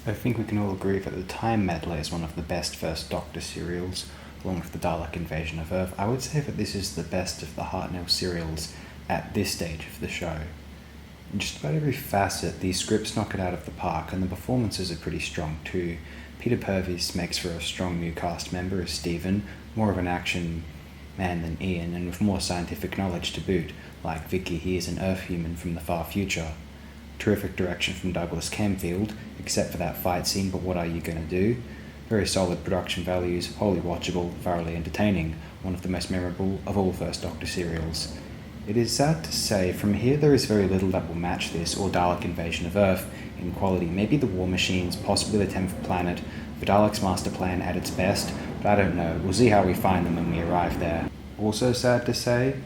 I think we can all agree that the Time Meddler is one of the best First Doctor serials, along with the Dalek Invasion of Earth. I would say that this is the best of the Hartnell serials at this stage of the show. In just about every facet, these scripts knock it out of the park, and the performances are pretty strong too. Peter Purves makes for a strong new cast member as Stephen, more of an action man than Ian, and with more scientific knowledge to boot, like Vicky, he is an Earth human from the far future. Terrific direction from Douglas Camfield, except for that fight scene, but what are you going to do? Very solid production values, wholly watchable, thoroughly entertaining, one of the most memorable of all First Doctor serials. It is sad to say, from here there is very little that will match this or Dalek Invasion of Earth in quality. Maybe the War Machines, possibly the 10th Planet, the Dalek's Master Plan at its best, but I don't know. We'll see how we find them when we arrive there. Also sad to say,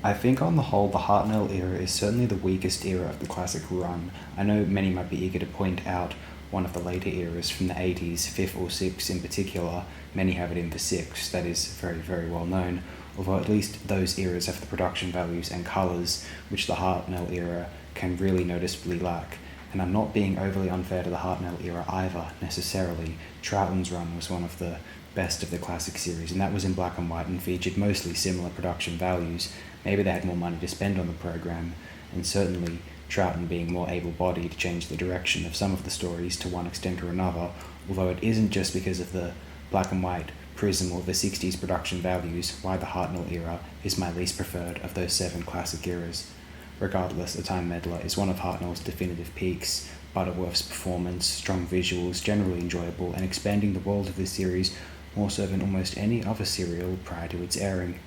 I think on the whole the Hartnell era is certainly the weakest era of the classic run. I know many might be eager to point out one of the later eras from the 80s, 5th or 6th in particular. Many have it in the 6th, that is very, very well known, although at least those eras have the production values and colours which the Hartnell era can really noticeably lack. And I'm not being overly unfair to the Hartnell era either, necessarily. Troughton's run was one of the best of the classic series, and that was in black and white and featured mostly similar production values. Maybe they had more money to spend on the program, and certainly Troughton being more able-bodied changed the direction of some of the stories to one extent or another, although it isn't just because of the black and white prism or the 60s production values why the Hartnell era is my least preferred of those 7 classic eras. Regardless, The Time Meddler is one of Hartnell's definitive peaks. Butterworth's performance, strong visuals, generally enjoyable, and expanding the world of this series more so than almost any other serial prior to its airing.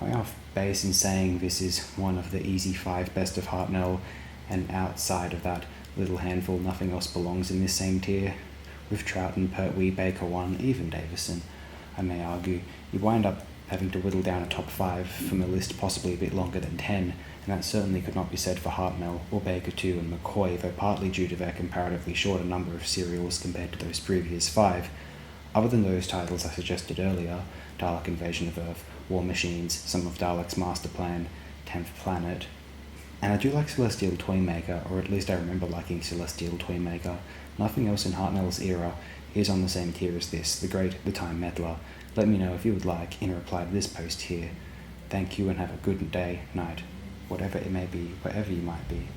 Going off base in saying this is one of the easy 5 best of Hartnell, and outside of that little handful, nothing else belongs in this same tier. With Troughton, Pertwee, Baker 1, even Davison, I may argue, you wind up having to whittle down a top 5 from a list possibly a bit longer than 10, and that certainly could not be said for Hartnell or Baker 2 and McCoy, though partly due to their comparatively shorter number of serials compared to those previous 5. Other than those titles I suggested earlier, Dalek Invasion of Earth, War Machines, some of Dalek's Master Plan, 10th Planet, and I do like Celestial Toymaker, or at least I remember liking Celestial Toymaker. Nothing else in Hartnell's era is on the same tier as this, the great The Time Meddler. Let me know if you would like in reply to this post here. Thank you and have a good day, night, whatever it may be, wherever you might be.